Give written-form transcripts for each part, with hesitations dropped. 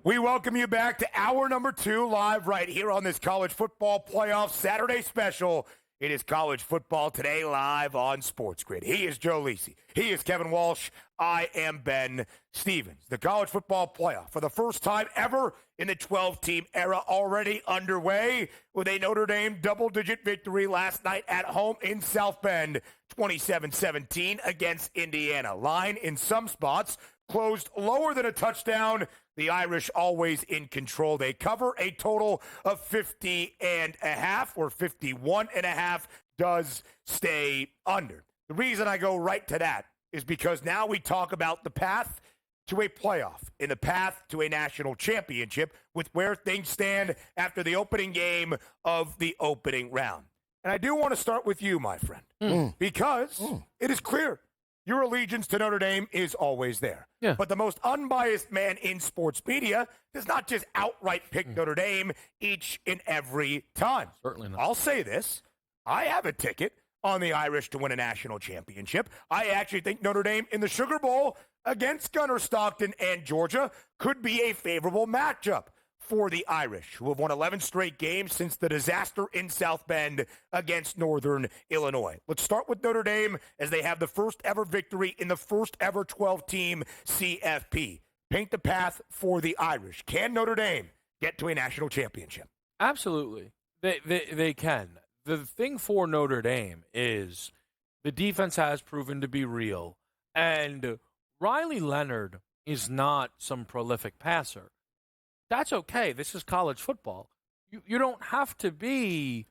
We welcome you back to hour number 2 live right here on this college football playoff Saturday special. It is College Football Today live on SportsGrid. He is Joe Lisi. He is Kevin Walsh. I am Ben Stevens. The college football playoff for the first time ever in the 12-team era already underway with a Notre Dame double-digit victory last night at home in South Bend, 27-17 against Indiana. Line in some spots closed lower than a touchdown. The Irish always in control. They cover a total of 50.5 or 51.5 does stay under. The reason I go right to that is because now we talk about the path to a playoff and the path to a national championship with where things stand after the opening game of the opening round. And I do want to start with you, my friend, because it is clear your allegiance to Notre Dame is always there. Yeah. But the most unbiased man in sports media does not just outright pick Notre Dame each and every time. Certainly not. I'll say this. I have a ticket on the Irish to win a national championship. I actually think Notre Dame in the Sugar Bowl against Gunner Stockton and Georgia could be a favorable matchup for the Irish, who have won 11 straight games since the disaster in South Bend against Northern Illinois. Let's start with Notre Dame as they have the first ever victory in the first ever 12-team CFP. Paint the path for the Irish. Can Notre Dame get to a national championship? Absolutely. They can. The thing for Notre Dame is the defense has proven to be real, and Riley Leonard is not some prolific passer. That's okay. This is college football. You don't have to be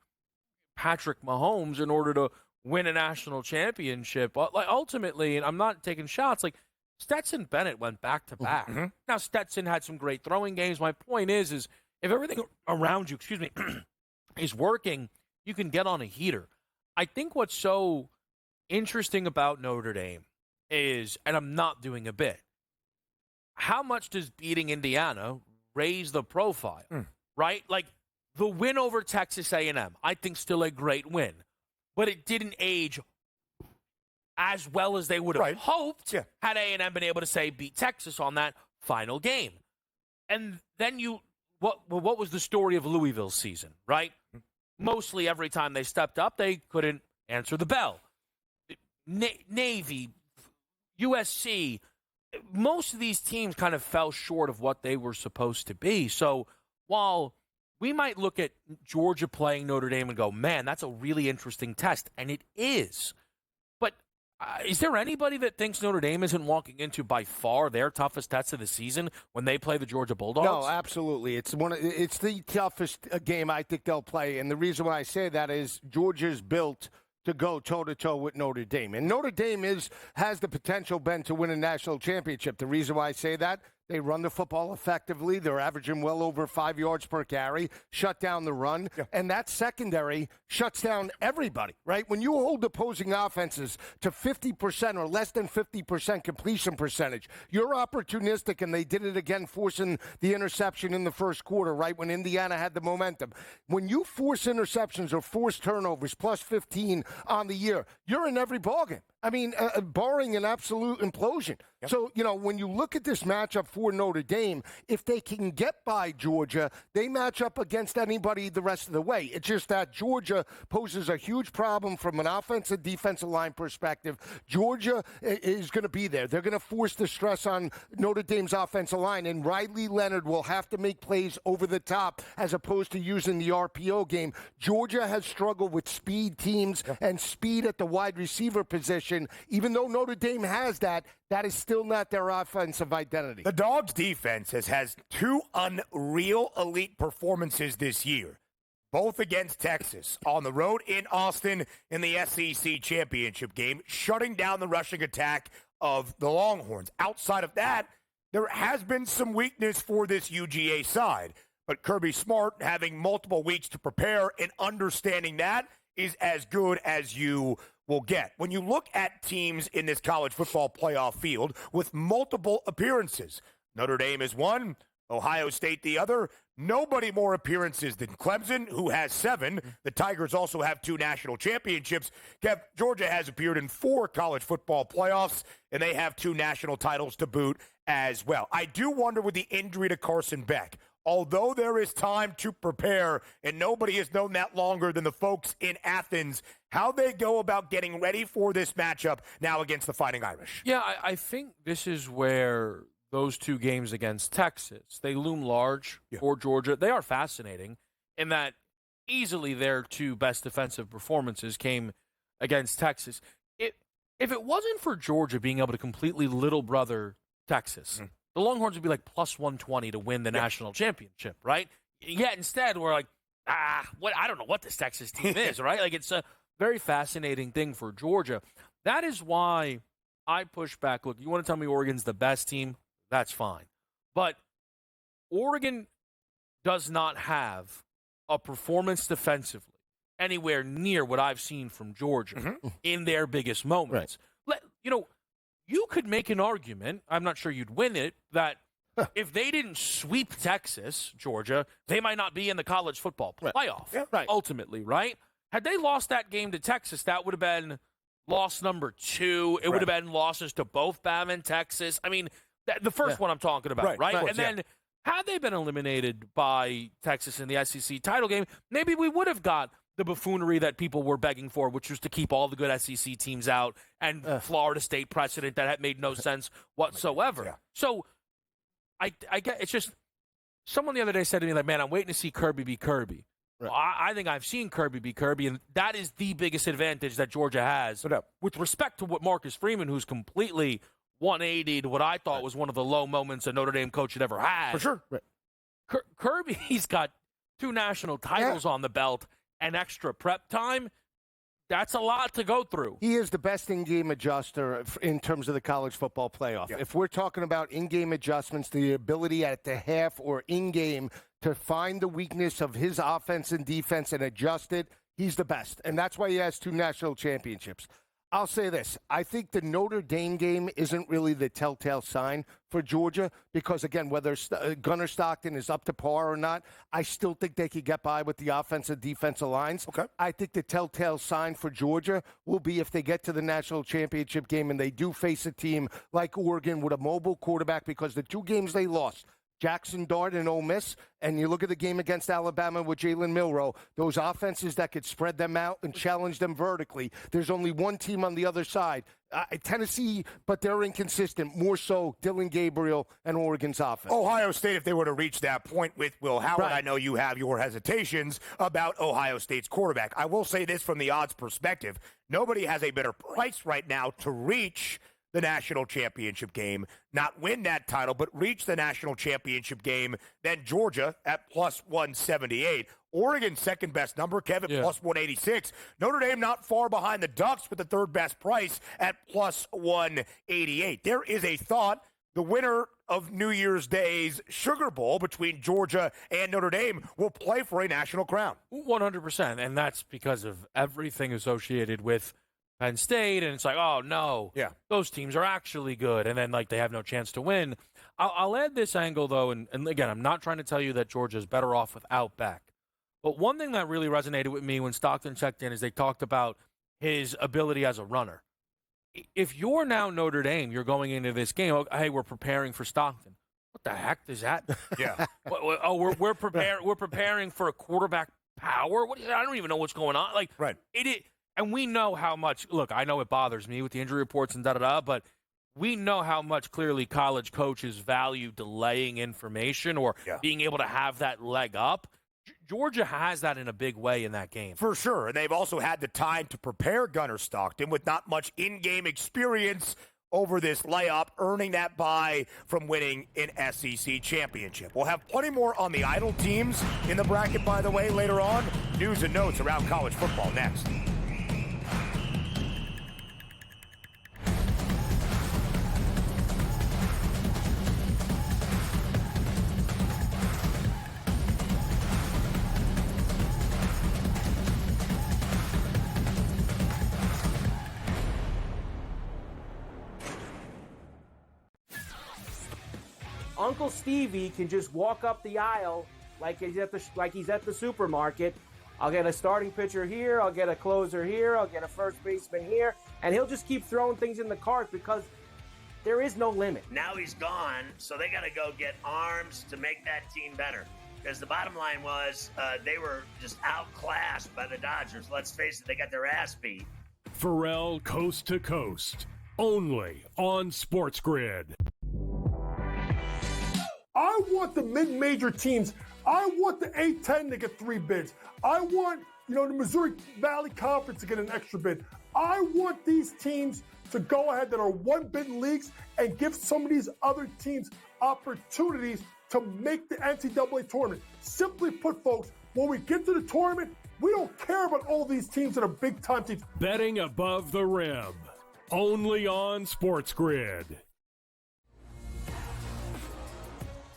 Patrick Mahomes in order to win a national championship. Like ultimately, and I'm not taking shots, like Stetson Bennett went back to back. Mm-hmm. Now Stetson had some great throwing games. My point is if everything around you, is working, you can get on a heater. I think what's so interesting about Notre Dame is, and I'm not doing a bit, how much does beating Indiana raise the profile, right? Like the win over Texas A&M, I think still a great win, but it didn't age as well as they would have hoped had A&M been able to say beat Texas on that final game. And then what was the story of Louisville's season, right? Mostly every time they stepped up, they couldn't answer the bell. Navy, USC, most of these teams kind of fell short of what they were supposed to be. So while we might look at Georgia playing Notre Dame and go, man, that's a really interesting test, and it is. But is there anybody that thinks Notre Dame isn't walking into by far their toughest test of the season when they play the Georgia Bulldogs? No, absolutely. It's the toughest game I think they'll play, and the reason why I say that is Georgia's built to go toe-to-toe with Notre Dame. And Notre Dame has the potential, Ben, to win a national championship. The reason why I say that, they run the football effectively. They're averaging well over 5 yards per carry, shut down the run, and that secondary shuts down everybody, right? When you hold opposing offenses to 50% or less than 50% completion percentage, you're opportunistic, and they did it again, forcing the interception in the first quarter, right, when Indiana had the momentum. When you force interceptions or force turnovers, plus 15 on the year, you're in every ballgame. I mean, barring an absolute implosion. Yep. So, when you look at this matchup for Notre Dame, if they can get by Georgia, they match up against anybody the rest of the way. It's just that Georgia poses a huge problem from an offensive, defensive line perspective. Georgia is going to be there. They're going to force the stress on Notre Dame's offensive line, and Riley Leonard will have to make plays over the top as opposed to using the RPO game. Georgia has struggled with speed teams and speed at the wide receiver position. Even though Notre Dame has that is still not their offensive identity. The Dogs' defense has 2 unreal elite performances this year, both against Texas, on the road in Austin in the SEC championship game, shutting down the rushing attack of the Longhorns. Outside of that, there has been some weakness for this UGA side, but Kirby Smart, having multiple weeks to prepare and understanding that, is as good as you will get. When you look at teams in this college football playoff field with multiple appearances, Notre Dame is one, Ohio State the other. Nobody more appearances than Clemson, who has 7. The Tigers also have 2 national championships. Kev, Georgia has appeared in 4 college football playoffs, and they have 2 national titles to boot as well. I do wonder with the injury to Carson Beck, although there is time to prepare, and nobody has known that longer than the folks in Athens, how they go about getting ready for this matchup now against the Fighting Irish. Yeah, I think this is where those 2 games against Texas, they loom large for Georgia. They are fascinating in that easily their 2 best defensive performances came against Texas. If it wasn't for Georgia being able to completely little brother Texas, the Longhorns would be like plus 120 to win the national championship, right? Yet instead, we're like, I don't know what this Texas team is, right? Like, it's a very fascinating thing for Georgia. That is why I push back. Look, you want to tell me Oregon's the best team? That's fine. But Oregon does not have a performance defensively anywhere near what I've seen from Georgia in their biggest moments. Right. You could make an argument, I'm not sure you'd win it, that if they didn't sweep Texas, Georgia, they might not be in the college football playoff, ultimately, right? Had they lost that game to Texas, that would have been loss number 2. It would have been losses to both Bama and Texas. I mean, the first one I'm talking about, right? And then had they been eliminated by Texas in the SEC title game, maybe we would have got the buffoonery that people were begging for, which was to keep all the good SEC teams out and Florida State precedent that had made no sense whatsoever. So I get it's just someone the other day said to me, like, man, I'm waiting to see Kirby be Kirby. Well, I think I've seen Kirby be Kirby, and that is the biggest advantage that Georgia has with respect to what Marcus Freeman, who's completely 180'd what I thought was one of the low moments a Notre Dame coach had ever had. For sure. Kirby's got 2 national titles on the belt and extra prep time. That's a lot to go through. He is the best in-game adjuster in terms of the college football playoff. If we're talking about in-game adjustments, the ability at the half or in-game to find the weakness of his offense and defense and adjust it, he's the best. And that's why he has 2 national championships. I'll say this. I think the Notre Dame game isn't really the telltale sign for Georgia because, again, whether Gunnar Stockton is up to par or not, I still think they could get by with the offensive defensive lines. Okay. I think the telltale sign for Georgia will be if they get to the national championship game and they do face a team like Oregon with a mobile quarterback because the 2 games they lost, Jackson Dart and Ole Miss, and you look at the game against Alabama with Jalen Milroe, those offenses that could spread them out and challenge them vertically. There's only one team on the other side. Tennessee, but they're inconsistent. More so Dylan Gabriel and Oregon's offense. Ohio State, if they were to reach that point with Will Howard, I know you have your hesitations about Ohio State's quarterback. I will say this from the odds perspective. Nobody has a better price right now to reach the national championship game, not win that title, but reach the national championship game than Georgia at plus 178. Oregon's second best number, Kevin, plus 186. Notre Dame not far behind the Ducks with the third best price at plus 188. There is a thought the winner of New Year's Day's Sugar Bowl between Georgia and Notre Dame will play for a national crown. 100%, and that's because of everything associated with Penn State, and it's like, oh, no, those teams are actually good, and then, like, they have no chance to win. I'll add this angle, though, and again, I'm not trying to tell you that Georgia's better off without Beck, but one thing that really resonated with me when Stockton checked in is they talked about his ability as a runner. If you're now Notre Dame, you're going into this game, hey, we're preparing for Stockton. What the heck is that? We're preparing for a quarterback power? I don't even know what's going on. Like, and we know how much, look, I know it bothers me with the injury reports and da-da-da, but we know how much clearly college coaches value delaying information or being able to have that leg up. Georgia has that in a big way in that game. For sure, and they've also had the time to prepare Gunnar Stockton with not much in-game experience over this layup, earning that bye from winning an SEC championship. We'll have plenty more on the idle teams in the bracket, by the way, later on. News and notes around college football next. Uncle Stevie can just walk up the aisle like he's at the supermarket. I'll get a starting pitcher here, I'll get a closer here, I'll get a first baseman here, and he'll just keep throwing things in the cart because there is no limit. Now he's gone, so they got to go get arms to make that team better. Because the bottom line was they were just outclassed by the Dodgers. Let's face it, they got their ass beat. Pharrell Coast to Coast, only on SportsGrid. I want the mid-major teams. I want the A-10 to get 3 bids. I want, the Missouri Valley Conference to get an extra bid. I want these teams to go ahead that are 1-bid leagues and give some of these other teams opportunities to make the NCAA tournament. Simply put, folks, when we get to the tournament, we don't care about all these teams that are big-time teams. Betting above the rim, only on SportsGrid.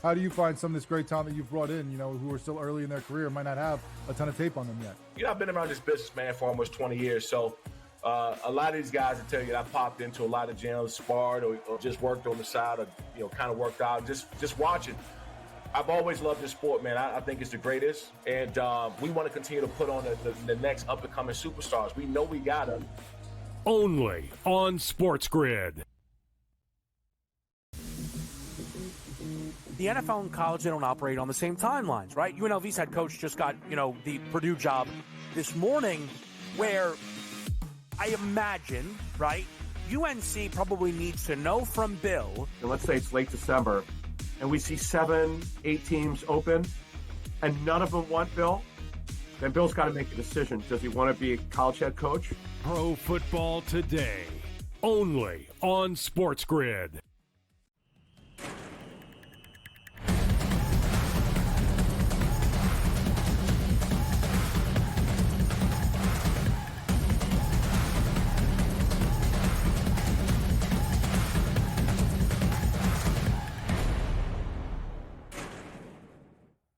How do you find some of this great talent that you've brought in, who are still early in their career, might not have a ton of tape on them yet? I've been around this business, man, for almost 20 years. So a lot of these guys will tell you that I popped into a lot of gyms, sparred, or just worked on the side, or, kind of worked out, just watching. I've always loved this sport, man. I think it's the greatest. And we want to continue to put on the next up-and-coming superstars. We know we got them. Only on SportsGrid. The NFL and college, they don't operate on the same timelines, right? UNLV's head coach just got, the Purdue job this morning, where I imagine, right, UNC probably needs to know from Bill. And let's say it's late December, and we see 7, 8 teams open, and none of them want Bill. Then Bill's got to make a decision. Does he want to be a college head coach? Pro Football Today, only on SportsGrid.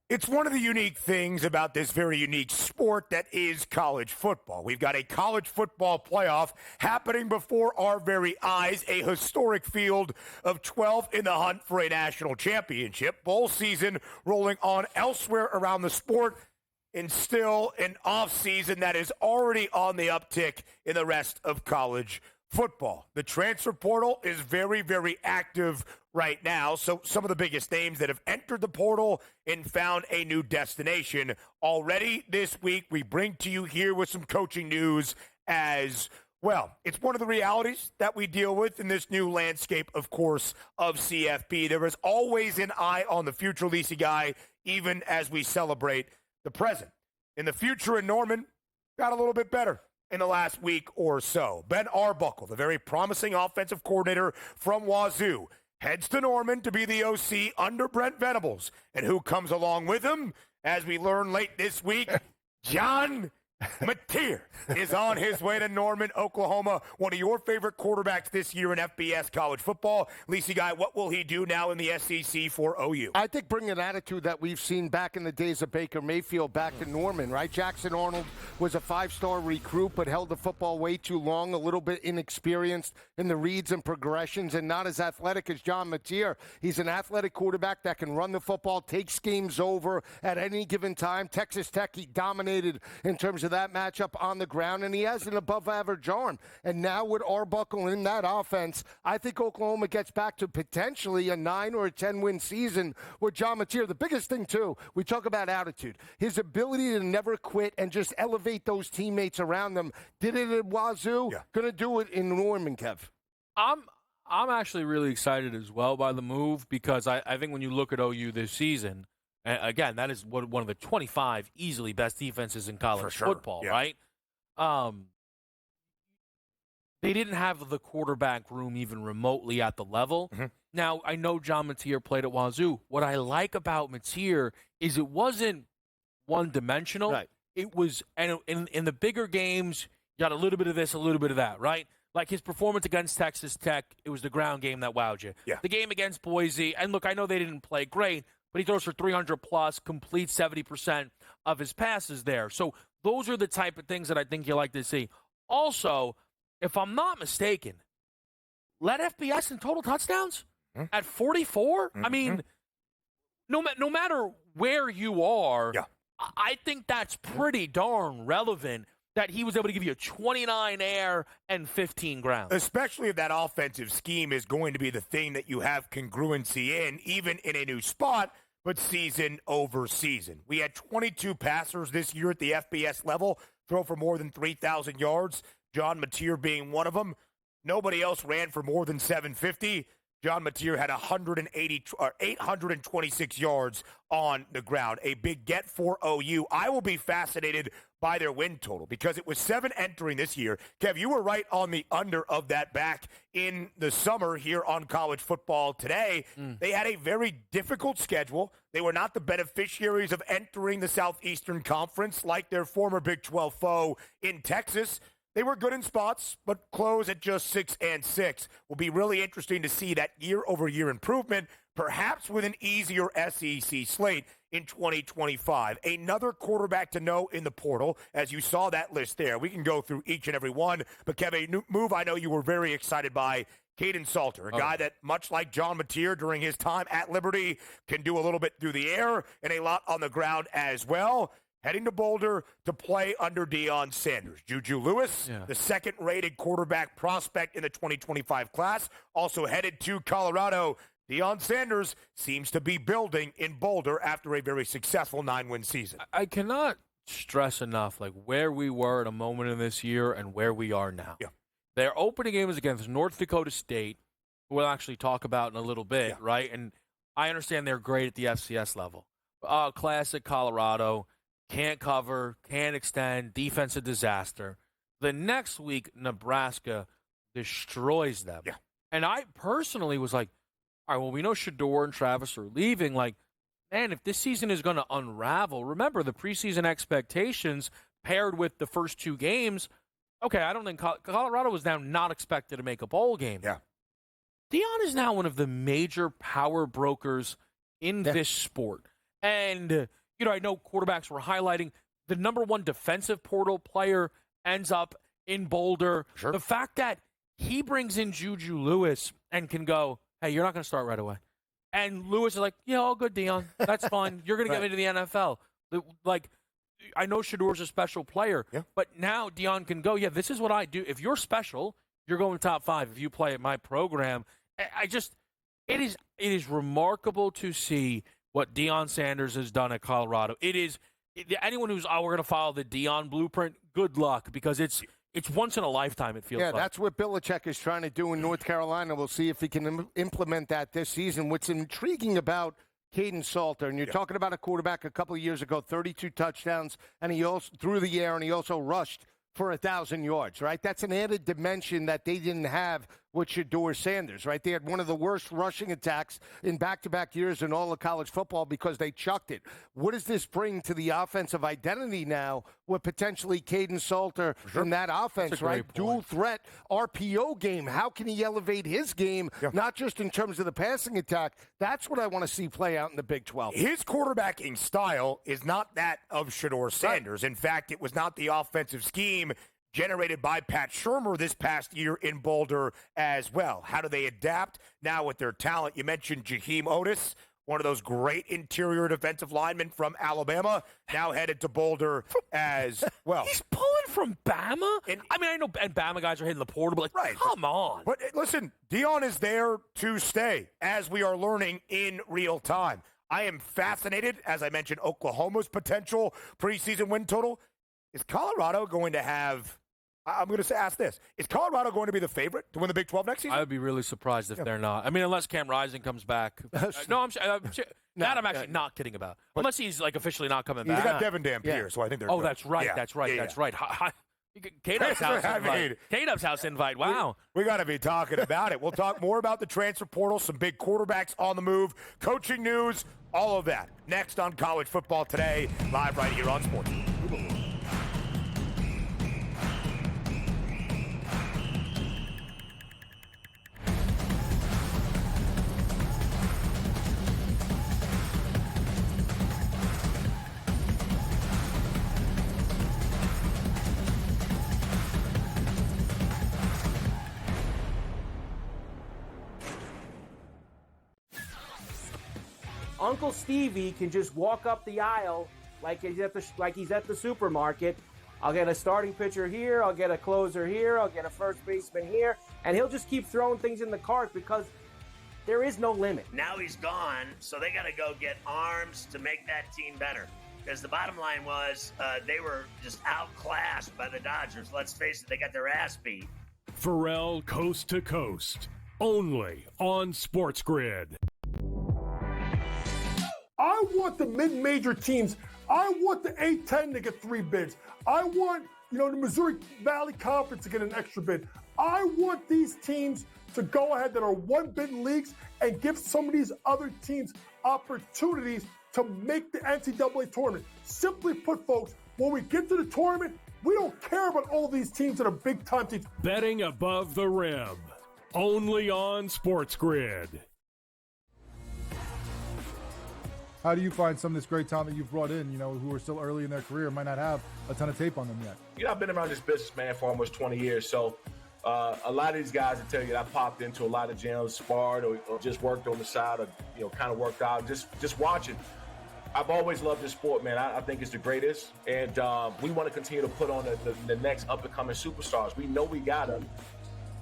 It's one of the unique things about this very unique sport that is college football. We've got a college football playoff happening before our very eyes, a historic field of 12 in the hunt for a national championship. Bowl season rolling on elsewhere around the sport, and still an offseason that is already on the uptick in the rest of college football. The transfer portal is very, very active right now. So some of the biggest names that have entered the portal and found a new destination. Already this week, we bring to you here with some coaching news as well. It's one of the realities that we deal with in this new landscape, of course, of CFP. There is always an eye on the future, Lisi guy, even as we celebrate the present. In the future in Norman, got a little bit better in the last week or so. Ben Arbuckle, the very promising offensive coordinator from Wazoo, heads to Norman to be the OC under Brent Venables. And who comes along with him? As we learn late this week, John Mateer is on his way to Norman, Oklahoma. One of your favorite quarterbacks this year in FBS college football. Lisi guy, what will he do now in the SEC for OU? I think bring an attitude that we've seen back in the days of Baker Mayfield back to Norman, right? Jackson Arnold was a 5-star recruit but held the football way too long, a little bit inexperienced in the reads and progressions, and not as athletic as John Mateer. He's an athletic quarterback that can run the football, takes games over at any given time. Texas Tech, he dominated in terms of that matchup on the ground, and he has an above-average arm. And now with Arbuckle in that offense, I think Oklahoma gets back to potentially a 9 or a 10-win season with John Mateer. The biggest thing, too, we talk about attitude. His ability to never quit and just elevate those teammates around them. Did it at Wazoo. Yeah. Going to do it in Norman, Kev. I'm actually really excited as well by the move because I think when you look at OU this season, again, that is one of the 25 easily best defenses in college football, right? They didn't have the quarterback room even remotely at the level. Mm-hmm. Now, I know John Mateer played at Wazoo. What I like about Mateer is it wasn't one-dimensional. Right. It was, and in the bigger games, you got a little bit of this, a little bit of that, right? Like his performance against Texas Tech, it was the ground game that wowed you. Yeah. The game against Boise, and look, I know they didn't play great, but he throws for 300-plus, completes 70% of his passes there. So those are the type of things that I think you like to see. Also, if I'm not mistaken, led FBS in total touchdowns? At 44? I mean, no matter where you are, I think that's pretty darn relevant that he was able to give you 29 air and 15 ground. Especially if that offensive scheme is going to be the thing that you have congruency in, even in a new spot, but season over season. We had 22 passers this year at the FBS level throw for more than 3,000 yards, John Mateer being one of them. Nobody else ran for more than 750. John Mateer had 826 yards on the ground. A big get for OU. I will be fascinated by their win total because it was 7 entering this year. Kev, you were right on the under of that back in the summer here on College Football Today. They had a very difficult schedule. They were not the beneficiaries of entering the Southeastern Conference like their former Big 12 foe in Texas. They were good in spots, but close at just 6-6. Will be really interesting to see that year-over-year improvement, perhaps with an easier SEC slate in 2025. Another quarterback to know in the portal, as you saw that list there. We can go through each and every one, but Kevin, a new move I know you were very excited by, Caden Salter, a guy that, much like John Mateer during his time at Liberty, can do a little bit through the air and a lot on the ground as well. Heading to Boulder to play under Deion Sanders. Juju Lewis, the second-rated quarterback prospect in the 2025 class, also headed to Colorado. Deion Sanders seems to be building in Boulder after a very successful 9-win season. I cannot stress enough where we were at a moment in this year and where we are now. Their opening game was against North Dakota State, who we'll actually talk about in a little bit, right? And I understand they're great at the FCS level. Classic Colorado. Can't cover, can't extend, defensive disaster. The next week, Nebraska destroys them. And I personally was like, all right, well, we know Shador and Travis are leaving. Like, man, if this season is going to unravel, remember the preseason expectations paired with the first 2 games. Okay, I don't think Colorado was now not expected to make a bowl game. Deion is now one of the major power brokers in this sport. And I know quarterbacks were highlighting the number 1 defensive portal player ends up in Boulder. The fact that he brings in Juju Lewis and can go, hey, you're not going to start right away. And Lewis is like, yeah, all good, Deion. That's fine. You're going to get me to the NFL. Like, I know Shador's a special player, but now Deion can go, yeah, this is what I do. If you're special, you're going top 5 if you play at my program. It is remarkable to see what Deion Sanders has done at Colorado. Anyone who's, we're going to follow the Deion blueprint, good luck, because it's once in a lifetime, it feels like. That's what Belichick is trying to do in North Carolina. We'll see if he can implement that this season. What's intriguing about Caden Salter, and you're talking about a quarterback a couple of years ago, 32 touchdowns, and he also threw the air, and he also rushed for 1,000 yards, right? That's an added dimension that they didn't have with Shador Sanders, right? They had one of the worst rushing attacks in back-to-back years in all of college football because they chucked it. What does this bring to the offensive identity now with potentially Caden Salter in that offense, right? Dual threat RPO game. How can he elevate his game, not just in terms of the passing attack? That's what I want to see play out in the Big 12. His quarterbacking style is not that of Shador Sanders. In fact, it was not the offensive scheme generated by Pat Shurmur this past year in Boulder as well. How do they adapt now with their talent? You mentioned Jaheim Otis, one of those great interior defensive linemen from Alabama, now headed to Boulder as well. He's pulling from Bama? I know and Bama guys are hitting the portal, but come on. But listen, Deion is there to stay, as we are learning in real time. I am fascinated, as I mentioned, Oklahoma's potential preseason win total. Is Colorado going to have... I'm going to ask this. Is Colorado going to be the favorite to win the Big 12 next season? I would be really surprised if they're not. I mean, unless Cam Rising comes back. I'm actually not kidding about. Unless he's officially not coming back. They got Devin Dampier, so I think they're good. That's right. That's right. K-Dub's house invite. K-Dub's house invite. Wow. We got to be talking about it. We'll talk more about the transfer portal, some big quarterbacks on the move, coaching news, all of that. Next on College Football Today, live right here on Sports. Uncle Stevie can just walk up the aisle like he's at the supermarket. I'll get a starting pitcher here, I'll get a closer here, I'll get a first baseman here, and he'll just keep throwing things in the cart because there is no limit. Now he's gone, so they got to go get arms to make that team better. Because the bottom line was they were just outclassed by the Dodgers. Let's face it, they got their ass beat. Pharrell Coast to Coast, only on SportsGrid. I want the mid-major teams. I want the A-10 to get 3 bids. I want, the Missouri Valley Conference to get an extra bid. I want these teams to go ahead that are 1-bid leagues and give some of these other teams opportunities to make the NCAA tournament. Simply put, folks, when we get to the tournament, we don't care about all these teams that are big-time teams. Betting above the rim, only on SportsGrid. How do you find some of this great talent that you've brought in, who are still early in their career, might not have a ton of tape on them yet? I've been around this business, man, for almost 20 years. So a lot of these guys will tell you that I popped into a lot of gyms, sparred or just worked on the side or, kind of worked out, just watching. I've always loved this sport, man. I think it's the greatest. And we want to continue to put on the next up-and-coming superstars. We know we got them.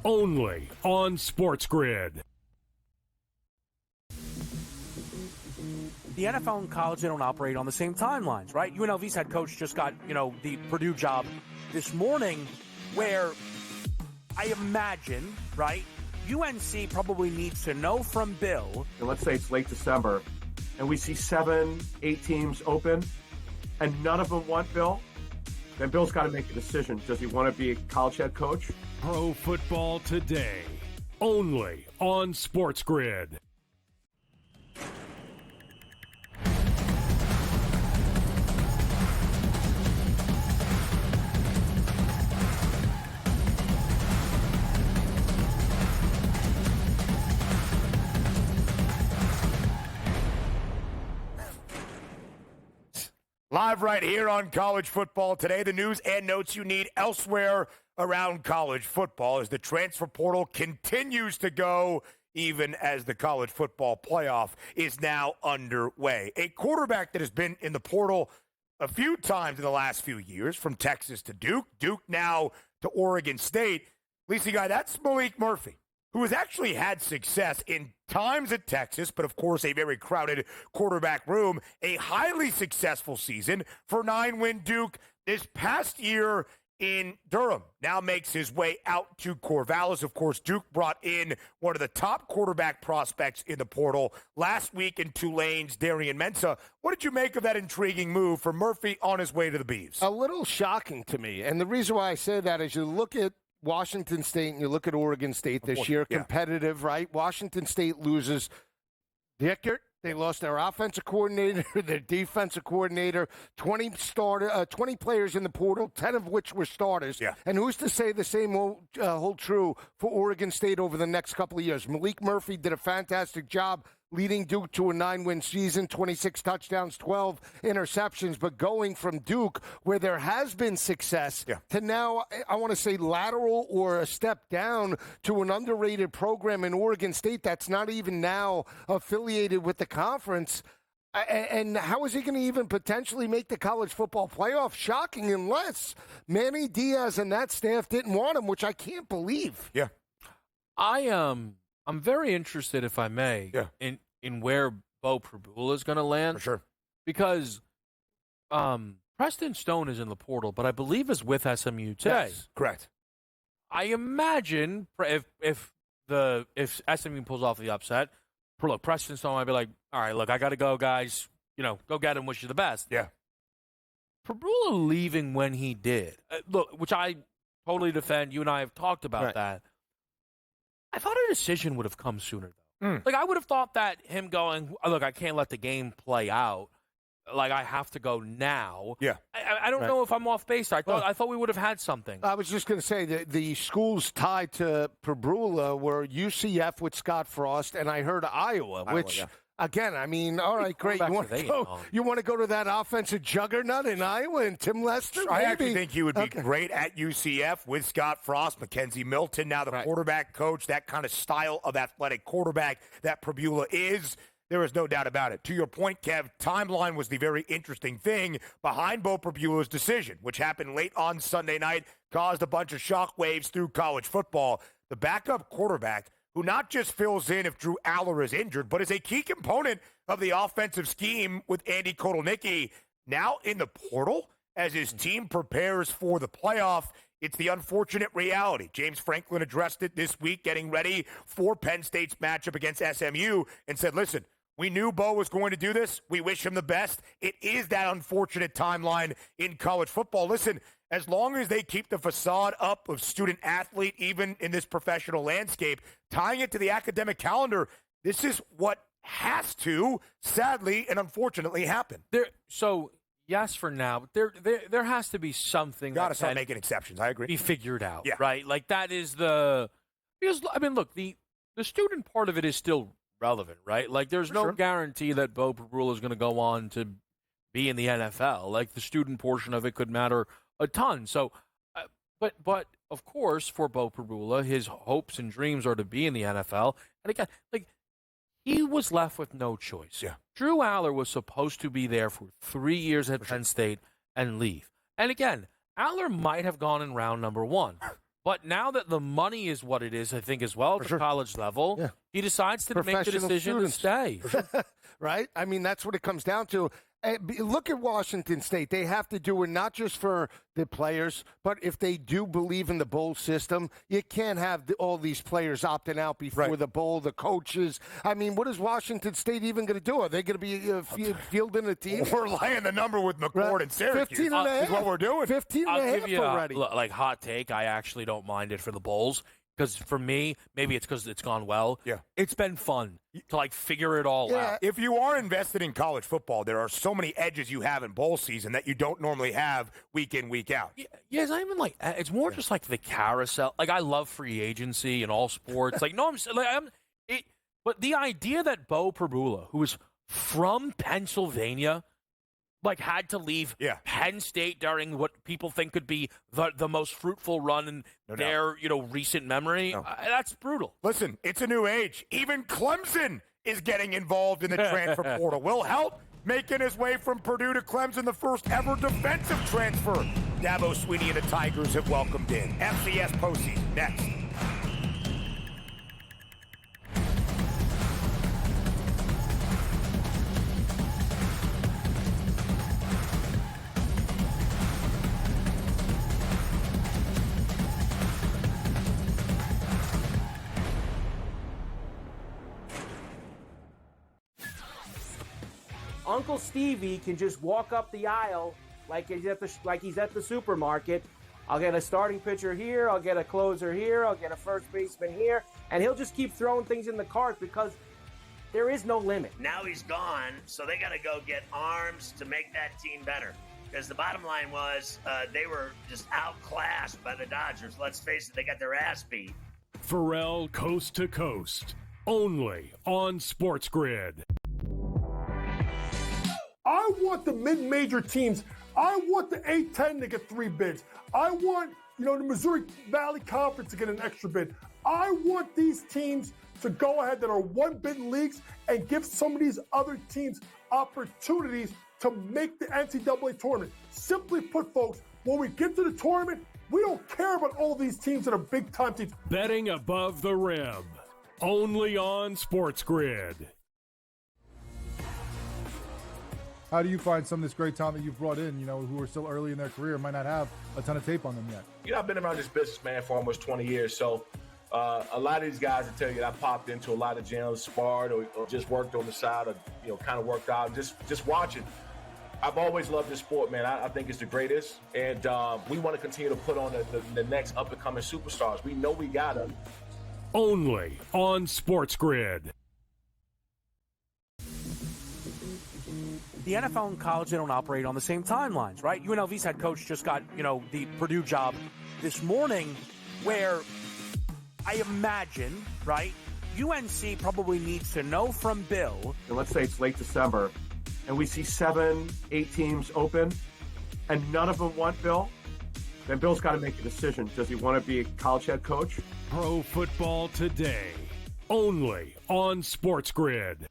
Only on SportsGrid. The NFL and college, they don't operate on the same timelines, right? UNLV's head coach just got, the Purdue job this morning, where I imagine, right, UNC probably needs to know from Bill. And let's say it's late December, and we see 7, 8 teams open, and none of them want Bill. Then Bill's got to make a decision. Does he want to be a college head coach? Pro Football Today, only on SportsGrid. Live right here on College Football Today, the news and notes you need elsewhere around college football as the transfer portal continues to go, even as the college football playoff is now underway. A quarterback that has been in the portal a few times in the last few years, from Texas to Duke, Duke now to Oregon State. Lisi guy, that's Malik Murphy, who has actually had success in times at Texas, but of course a very crowded quarterback room. A highly successful season for 9-win Duke this past year in Durham. Now makes his way out to Corvallis. Of course, Duke brought in one of the top quarterback prospects in the portal last week in Tulane's Darian Mensah. What did you make of that intriguing move for Murphy on his way to the Beavs? A little shocking to me. And the reason why I say that is you look at Washington State and you look at Oregon State this year, competitive, right? Washington State loses Dickert. They lost their offensive coordinator, their defensive coordinator, 20 players in the portal, 10 of which were starters. Yeah. And who's to say the same will hold true for Oregon State over the next couple of years? Malik Murphy did a fantastic job leading Duke to a 9-win season, 26 touchdowns, 12 interceptions. But going from Duke, where there has been success, to now, I want to say lateral or a step down to an underrated program in Oregon State that's not even now affiliated with the conference. And how is he going to even potentially make the college football playoff? Shocking, unless Manny Diaz and that staff didn't want him, which I can't believe. Yeah. I'm very interested, if I may, in where Bo Prabula is going to land. For sure. Because Preston Stone is in the portal, but I believe is with SMU today. Yes, correct. I imagine if SMU pulls off the upset, look, Preston Stone might be like, all right, look, I got to go, guys. Go get him. Wish you the best. Yeah. Prabula leaving when he did, look, which I totally defend. You and I have talked about that. I thought a decision would have come sooner, though. Like, I would have thought that him going, look, I can't let the game play out. Like, I have to go now. Yeah. I don't know if I'm off base. I thought we would have had something. I was just going to say that the schools tied to Prabula were UCF with Scott Frost, and I heard Iowa, which, again, I mean, all right, great. You want to go to that offensive juggernaut in Iowa and Tim Lester? I actually think he would be great at UCF with Scott Frost, Mackenzie Milton, now the quarterback coach, that kind of style of athletic quarterback that Prabula is. There is no doubt about it. To your point, Kev, timeline was the very interesting thing behind Bo Perbula's decision, which happened late on Sunday night, caused a bunch of shockwaves through college football. The backup quarterback, who not just fills in if Drew Aller is injured, but is a key component of the offensive scheme with Andy Kotelnicki, now in the portal as his team prepares for the playoff. It's the unfortunate reality. James Franklin addressed it this week, getting ready for Penn State's matchup against SMU, and said, listen, we knew Bo was going to do this. We wish him the best. It is that unfortunate timeline in college football. Listen, as long as they keep the facade up of student athlete, even in this professional landscape, tying it to the academic calendar, this is what has to, sadly and unfortunately, happen. Yes, for now, but there has to be something. Got to start making exceptions. I agree. Be figured out, yeah. Right? Like that is because I mean, look, the student part of it is still relevant, right? Like there's no guarantee that Bo Perbula is going to go on to be in the NFL. Like the student portion of it could matter a ton. So, but of course, for Bo Perbula, his hopes and dreams are to be in the NFL. And again, like he was left with no choice. Yeah. Drew Aller was supposed to be there for 3 years at Penn State and leave. And again, Aller might have gone in round number 1. But now that the money is what it is, I think, as well at the college level, he decides to make the decision to stay. Right? I mean, that's what it comes down to. Look at Washington State. They have to do it not just for the players, but if they do believe in the bowl system, you can't have all these players opting out before the bowl, the coaches. I mean, what is Washington State even going to do? Are they going to be fielding a team? We're laying the number with McCord and Syracuse. 15 and a half. Is what we're doing. 15 and a half already. Like, hot take, I actually don't mind it for the Bulls. Because for me, maybe it's because it's gone well. Yeah. It's been fun to, like, figure it all out. If you are invested in college football, there are so many edges you have in bowl season that you don't normally have week in, week out. Yeah, it's not even like, it's more just like the carousel. Like, I love free agency and all sports. Like, no, but the idea that Bo Perbula, who is from Pennsylvania, like, had to leave Penn State during what people think could be the most fruitful run in their recent memory. That's brutal. Listen, it's a new age. Even Clemson is getting involved in the transfer portal. Will Help making his way from Purdue to Clemson, the first ever defensive transfer Dabo Swinney and the Tigers have welcomed in. FCS postseason next. Uncle Stevie can just walk up the aisle like he's at the supermarket. I'll get a starting pitcher here, I'll get a closer here, I'll get a first baseman here, and he'll just keep throwing things in the cart because there is no limit. Now he's gone, so they got to go get arms to make that team better. Because the bottom line was they were just outclassed by the Dodgers. Let's face it, they got their ass beat. Pharrell Coast to Coast, only on SportsGrid. I want the mid-major teams. I want the A-10 to get 3 bids. I want, the Missouri Valley Conference to get an extra bid. I want these teams to go ahead that are 1-bid leagues and give some of these other teams opportunities to make the NCAA tournament. Simply put, folks, when we get to the tournament, we don't care about all these teams that are big-time teams. Betting above the rim, only on SportsGrid. How do you find some of this great talent that you've brought in, who are still early in their career, might not have a ton of tape on them yet? I've been around this business, man, for almost 20 years. So a lot of these guys will tell you that I popped into a lot of gyms, sparred, or just worked on the side, or, kind of worked out, just watching. I've always loved this sport, man. I think it's the greatest. And we want to continue to put on the next up-and-coming superstars. We know we got them. Only on SportsGrid. The NFL and college, they don't operate on the same timelines, right? UNLV's head coach just got, the Purdue job this morning, where I imagine, right, UNC probably needs to know from Bill. And let's say it's late December, and we see 7, 8 teams open, and none of them want Bill. Then Bill's got to make a decision. Does he want to be a college head coach? Pro Football Today, only on SportsGrid.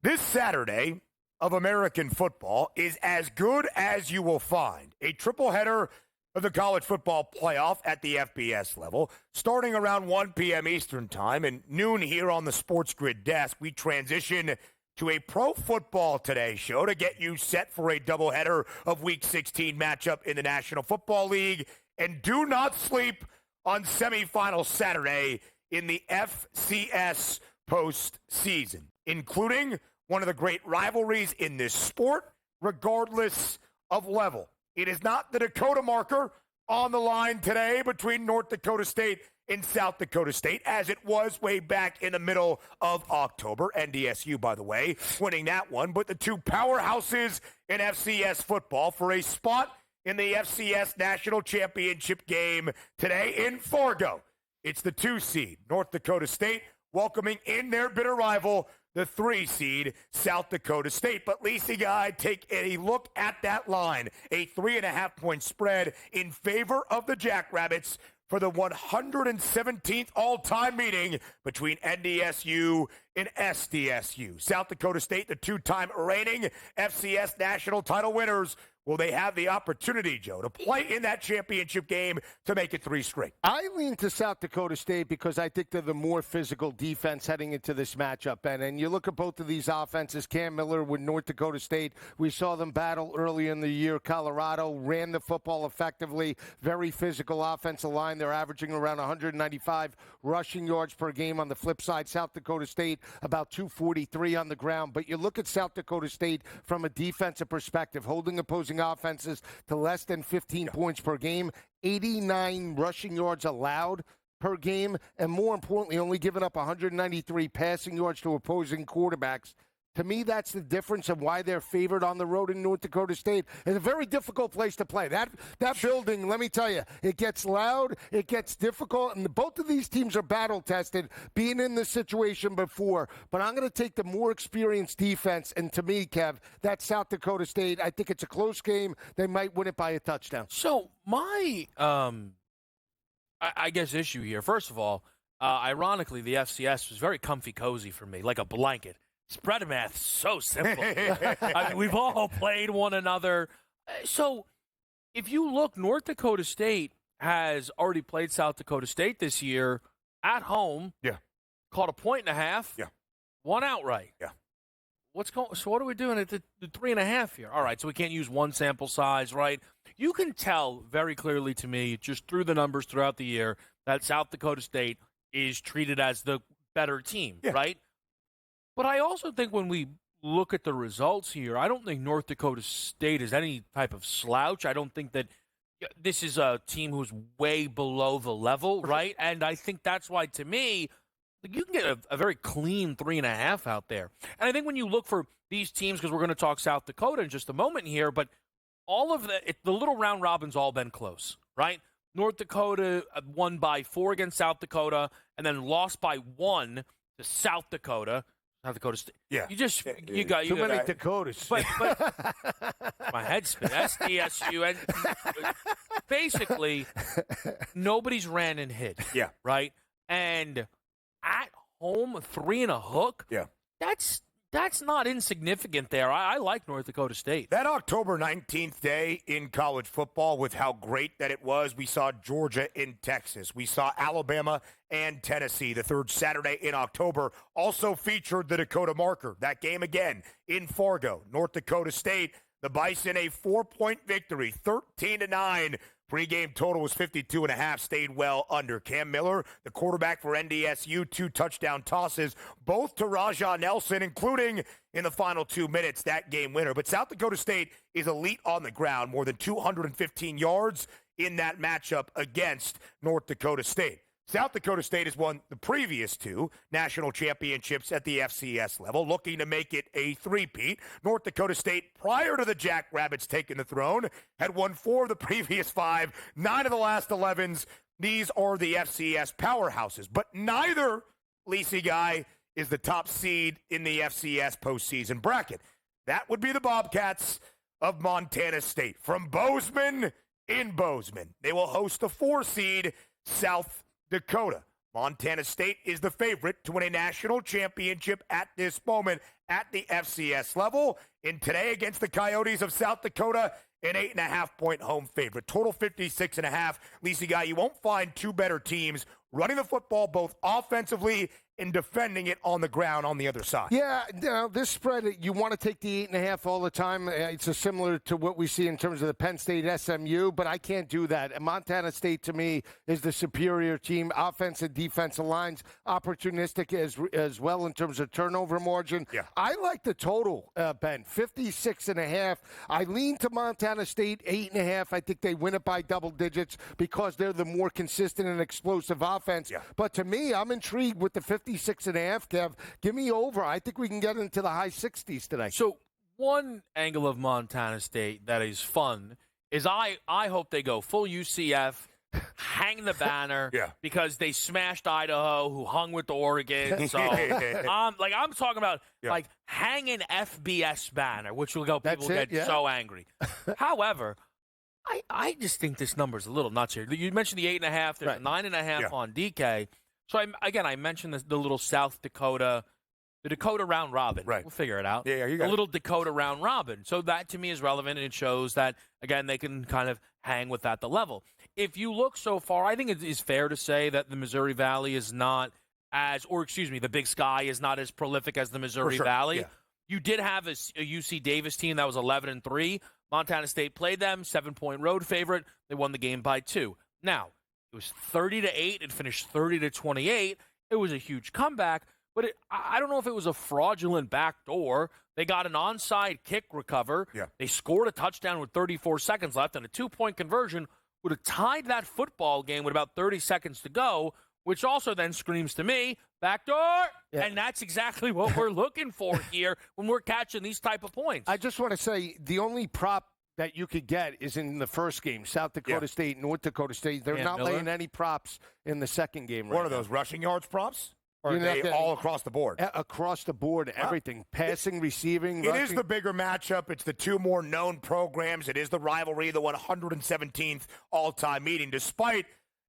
This Saturday of American football is as good as you will find. A triple header of the college football playoff at the FBS level, starting around 1 p.m. Eastern time and noon here on the SportsGrid desk. We transition to a Pro Football Today show to get you set for a doubleheader of Week 16 matchup in the National Football League. And do not sleep on semifinal Saturday in the FCS postseason, including one of the great rivalries in this sport, regardless of level. It is not the Dakota marker on the line today between North Dakota State and South Dakota State, as it was way back in the middle of October. NDSU, by the way, winning that one. But the two powerhouses in FCS football for a spot in the FCS National Championship game today in Fargo. It's the 2 seed, North Dakota State, welcoming in their bitter rival, the 3 seed, South Dakota State. But Lisi guy, take a look at that line. A 3.5-point spread in favor of the Jackrabbits for the 117th all-time meeting between NDSU and SDSU. South Dakota State, the 2-time reigning FCS national title winners. Will they have the opportunity, Joe, to play in that championship game to make it 3 straight? I lean to South Dakota State because I think they're the more physical defense heading into this matchup, Ben. And you look at both of these offenses, Cam Miller with North Dakota State. We saw them battle early in the year. Colorado ran the football effectively. Very physical offensive line. They're averaging around 195 rushing yards per game. On the flip side, South Dakota State about 243 on the ground. But you look at South Dakota State from a defensive perspective, holding opposing offenses to less than 15 points per game, 89 rushing yards allowed per game, and more importantly, only giving up 193 passing yards to opposing quarterbacks. To me, that's the difference of why they're favored on the road in North Dakota State. It's a very difficult place to play. That building, let me tell you, it gets loud, it gets difficult, and both of these teams are battle-tested, being in this situation before. But I'm going to take the more experienced defense, and to me, Kev, that's South Dakota State. I think it's a close game. They might win it by a touchdown. So my, I guess, issue here, first of all, ironically, the FCS was very comfy cozy for me, like a blanket. Spread math, so simple. I mean, we've all played one another. So if you look, North Dakota State has already played South Dakota State this year at home. Yeah. Caught a 1.5. Yeah. Won outright. Yeah. So what are we doing at the 3.5 here? All right, so we can't use one sample size, right? You can tell very clearly to me, just through the numbers throughout the year, that South Dakota State is treated as the better team, right? But I also think when we look at the results here, I don't think North Dakota State is any type of slouch. I don't think that this is a team who's way below the level, right? And I think that's why, to me, you can get a very clean 3.5 out there. And I think when you look for these teams, because we're going to talk South Dakota in just a moment here, but all of the little round robin's all been close, right? North Dakota won by 4 against South Dakota and then lost by 1 to South Dakota. South Dakota State. Yeah. You got too many Dakotas. But my head spin. SDSU. And basically, nobody's ran and hit. Yeah. Right? And at home, 3 and a hook. Yeah. That's not insignificant there. I like North Dakota State. That October 19th day in college football, with how great that it was, we saw Georgia in Texas. We saw Alabama and Tennessee. The third Saturday in October also featured the Dakota marker. That game again in Fargo. North Dakota State, the Bison, a 4-point victory, 13-9. Pre-game total was 52.5, stayed well under. Cam Miller, the quarterback for NDSU, 2 touchdown tosses, both to Rajah Nelson, including in the final 2 minutes, that game winner. But South Dakota State is elite on the ground, more than 215 yards in that matchup against North Dakota State. South Dakota State has won the previous 2 national championships at the FCS level, looking to make it a three-peat. North Dakota State, prior to the Jackrabbits taking the throne, had won 4 of the previous 5, 9 of the last 11s. These are the FCS powerhouses, but neither, Lisi guy, is the top seed in the FCS postseason bracket. That would be the Bobcats of Montana State. From Bozeman in Bozeman, they will host the 4 seed South Dakota. Montana State is the favorite to win a national championship at this moment at the FCS level. And today against the Coyotes of South Dakota, an 8.5-point home favorite. Total 56.5. Lisi guy, you won't find two better teams running the football both offensively and defending it on the ground on the other side. Yeah, this spread, you want to take the 8.5 all the time. It's similar to what we see in terms of the Penn State SMU, but I can't do that. And Montana State, to me, is the superior team. Offense and defensive lines, opportunistic as well in terms of turnover margin. Yeah. I like the total, Ben, 56.5. I lean to Montana State, 8.5. I think they win it by double digits because they're the more consistent and explosive offense. Yeah. But to me, I'm intrigued with the 56.5, Kev. Give me over. I think we can get into the high 60s today. So one angle of Montana State that is fun is I hope they go full UCF, hang the banner, because they smashed Idaho, who hung with Oregon. So I'm talking about like hang an FBS banner, which will go people get so angry. However, I just think this number's a little nuts here. You mentioned the 8.5. There's a 9.5 on DK. So I mentioned the little South Dakota, the Dakota round robin. Right. We'll figure it out. Yeah, you got a little Dakota round robin. So that to me is relevant, and it shows that, again, they can kind of hang with at the level. If you look so far, I think it is fair to say that the Missouri Valley is not the Big Sky is not as prolific as the Missouri Valley. Yeah. You did have a UC Davis team that was 11-3. Montana State played them, 7-point road favorite. They won the game by 2. Now, it was 30-8. It finished 30-28. It was a huge comeback, but I don't know if it was a fraudulent backdoor. They got an onside kick recover. Yeah. They scored a touchdown with 34 seconds left, and a 2-point conversion would have tied that football game with about 30 seconds to go, which also then screams to me, backdoor. Yeah. And that's exactly what we're looking for here when we're catching these type of points. I just want to say the only prop that you could get is in the first game, South Dakota State, North Dakota State. They're not laying any props in the second game right now. What are those, rushing yards props? Or are they all across the board? Across the board, everything. Passing, receiving, It rushing. is the bigger matchup. It's the two more known programs. It is the rivalry, the 117th all-time meeting, despite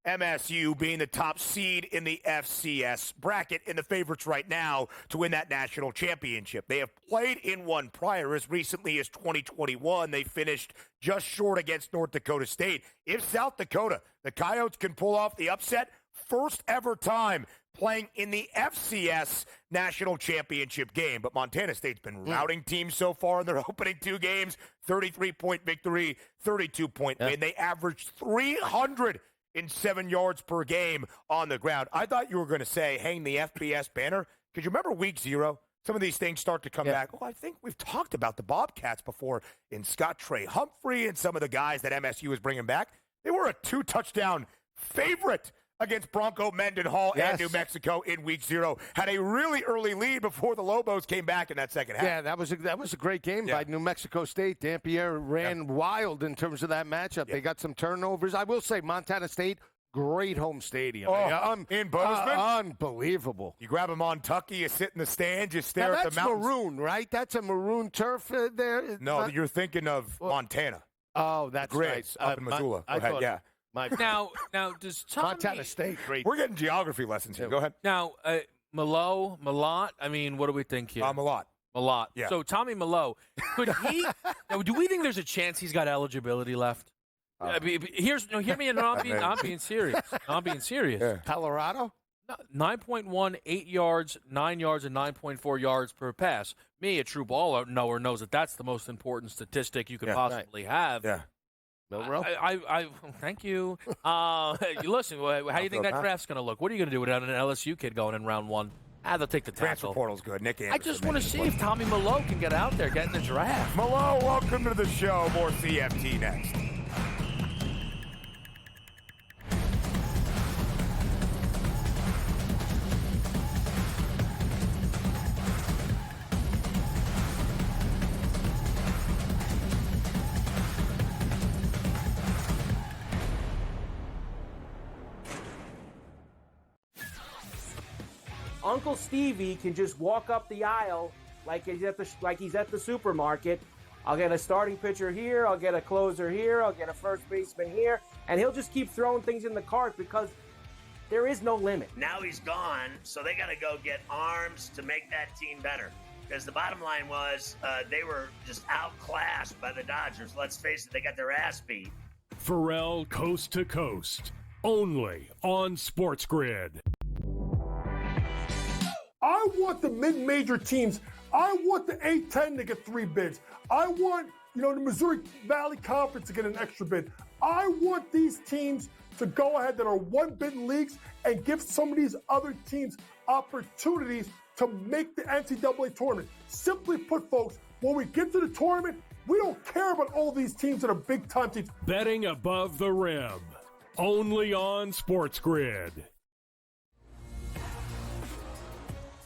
MSU being the top seed in the FCS bracket and the favorites right now to win that national championship. They have played in one prior as recently as 2021. They finished just short against North Dakota State. If South Dakota, the Coyotes, can pull off the upset, first ever time playing in the FCS national championship game. But Montana State's been routing teams so far in their opening 2 games. 33-point victory, 32-point win. They averaged 307 yards per game on the ground. I thought you were going to say hang the FBS banner, because you remember week 0? Some of these things start to come back. Well, I think we've talked about the Bobcats before in Scott Trey Humphrey and some of the guys that MSU is bringing back. They were a 2-touchdown favorite against Bronco Mendenhall and New Mexico in week 0. Had a really early lead before the Lobos came back in that second half. Yeah, that was a great game by New Mexico State. Dampierre ran wild in terms of that matchup. They got some turnovers. I will say Montana State, great home stadium. In Bozeman? Unbelievable. You grab them on Tucky, you sit in the stands, you stare at the mountains. That's maroon, right? That's a maroon turf there. No, you're thinking of Montana. Oh, that's Grizz up in Missoula. Go ahead, Now, does Tommy... Montana State, great. We're getting geography lessons here. Go ahead. Now, Malott, I mean, what do we think here? Malott. Yeah. So Tommy Malott, could he... now, do we think there's a chance he's got eligibility left? Hear me, and I'm being serious. I'm being serious. Yeah. Colorado? 9.1, 8 yards, 9 yards, and 9.4 yards per pass. Me, a true ball knower, knows that that's the most important statistic you could possibly have. Yeah. I thank you. Listen, how do you think that draft's going to look? What are you going to do without an LSU kid going in round 1? They'll take the transfer tackle. portal's good. Nick Anderson. I just want to see if Tommy Malott can get out there, get in the draft. Malott, welcome to the show. More CFT next. Uncle Stevie can just walk up the aisle like he's at the supermarket. I'll get a starting pitcher here, I'll get a closer here, I'll get a first baseman here, and he'll just keep throwing things in the cart because There is no limit. Now he's gone, so they got to go get arms to make that team better. Because the bottom line was they were just outclassed by the Dodgers. Let's face it, they got their ass beat. Pharrell Coast to Coast, only on SportsGrid. I want the mid-major teams. I want the A-10 to get 3 bids. I want, the Missouri Valley Conference to get an extra bid. I want these teams to go ahead that are 1-bid leagues and give some of these other teams opportunities to make the NCAA tournament. Simply put, folks, when we get to the tournament, we don't care about all these teams that are big-time teams. Betting above the rim, only on SportsGrid.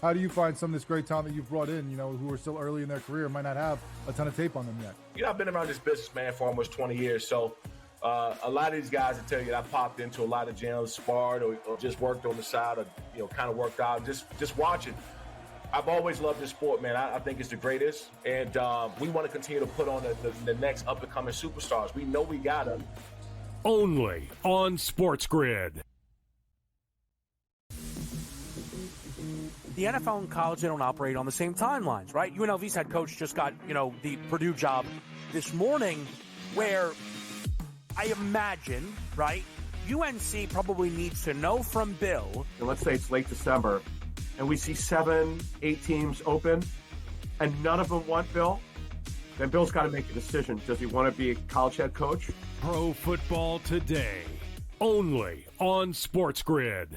How do you find some of this great talent that you've brought in, who are still early in their career, might not have a ton of tape on them yet? I've been around this business, man, for almost 20 years. So a lot of these guys will tell you that I popped into a lot of gyms, sparred or just worked on the side or, kind of worked out, just watching. I've always loved this sport, man. I think it's the greatest. And we want to continue to put on the next up-and-coming superstars. We know we got them. Only on SportsGrid. The NFL and college, they don't operate on the same timelines, right? UNLV's head coach just got, the Purdue job this morning, where I imagine, right, UNC probably needs to know from Bill. And let's say it's late December, and we see 7, 8 teams open, and none of them want Bill. Then Bill's got to make a decision. Does he want to be a college head coach? Pro Football Today, only on SportsGrid.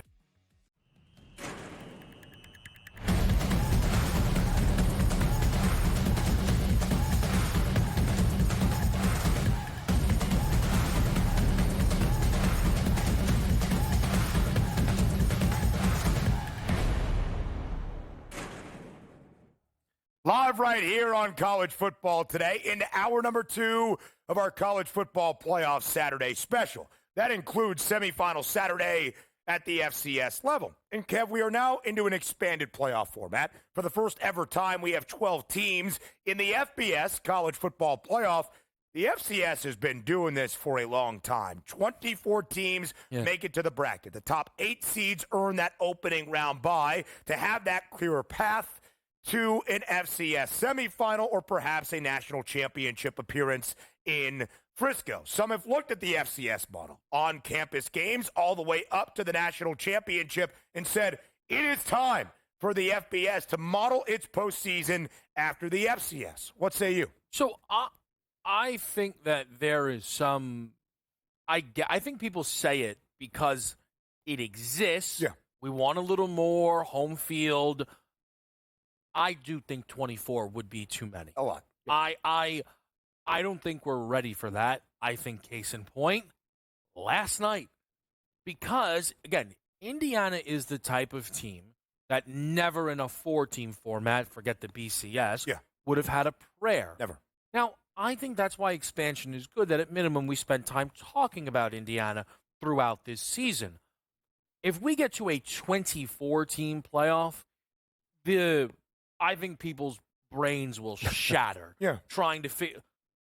Live right here on College Football Today into hour number 2 of our College Football Playoff Saturday special. That includes semifinal Saturday at the FCS level. And Kev, we are now into an expanded playoff format. For the first ever time, we have 12 teams in the FBS, College Football Playoff. The FCS has been doing this for a long time. 24 teams make it to the bracket. The top 8 seeds earn that opening round bye to have that clearer path to an FCS semifinal or perhaps a national championship appearance in Frisco. Some have looked at the FCS model, on-campus games all the way up to the national championship, and said it is time for the FBS to model its postseason after the FCS. What say you? So I think that there is some – I think people say it because it exists. Yeah. We want a little more home field. I do think 24 would be too many. A lot. I don't think we're ready for that. I think case in point, last night. Because, again, Indiana is the type of team that never in a 4-team format, forget the BCS, would have had a prayer. Never. Now, I think that's why expansion is good, that at minimum we spend time talking about Indiana throughout this season. If we get to a 24-team playoff, I think people's brains will shatter. Trying to figure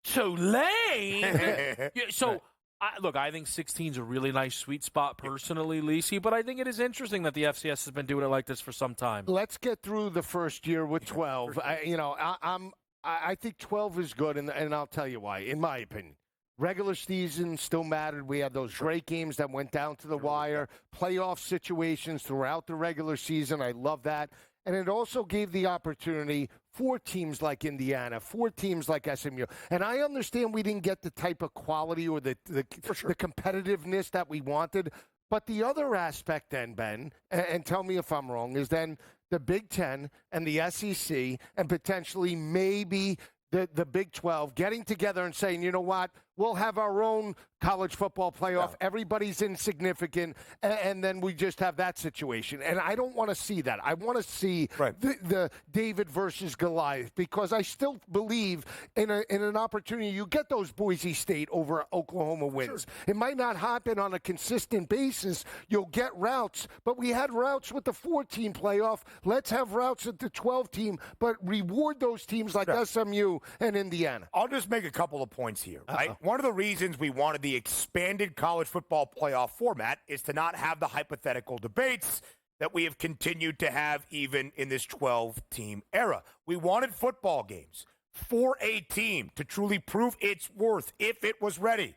Tulane. I think 16 is a really nice sweet spot personally, Lisi, but I think it is interesting that the FCS has been doing it like this for some time. Let's get through the first year with 12. I think 12 is good, and I'll tell you why, in my opinion. Regular season still mattered. We had those great games that went down to the wire, playoff situations throughout the regular season. I love that. And it also gave the opportunity for teams like Indiana, for teams like SMU. And I understand we didn't get the type of quality or the competitiveness that we wanted. But the other aspect then, Ben, and tell me if I'm wrong, is then the Big Ten and the SEC and potentially maybe the Big 12 getting together and saying, you know what, we'll have our own college football playoff. Everybody's insignificant, and then we just have that situation. And I don't want to see that. I want to see the David versus Goliath, because I still believe in an opportunity. You get those Boise State over Oklahoma wins. It might not happen on a consistent basis. You'll get routes, but we had routes with the 4-team playoff. Let's have routes at the 12-team, but reward those teams like SMU and Indiana. I'll just make a couple of points here, right? one of the reasons we wanted the expanded college football playoff format is to not have the hypothetical debates that we have continued to have even in this 12-team era. We wanted football games for a team to truly prove its worth if it was ready.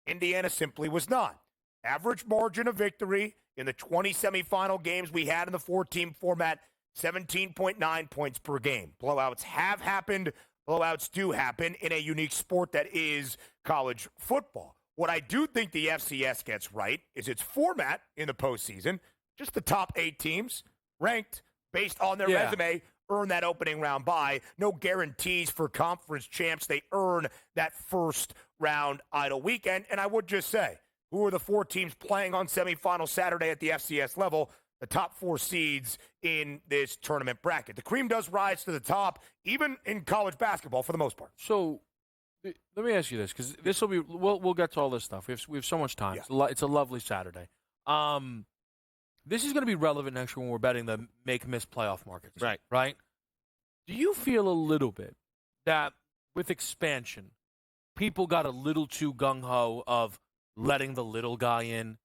Indiana simply was not. Average margin of victory in the 20 semifinal games we had in the 4-team format, 17.9 points per game. Blowouts have happened. Blowouts do happen in a unique sport that is college football. What I do think the FCS gets right is its format in the postseason. Just the top 8 teams ranked based on their resume earn that opening round bye. No guarantees for conference champs. They earn that first round idle weekend. And I would just say, who are the 4 teams playing on semifinal Saturday at the FCS level? The top 4 seeds in this tournament bracket. The cream does rise to the top, even in college basketball for the most part. So let me ask you this, because this will be we'll get to all this stuff. We have so much time. Yeah. It's a lovely Saturday. This is going to be relevant next year when we're betting the make-miss playoff markets. Right? Do you feel a little bit that with expansion, people got a little too gung-ho of letting the little guy in,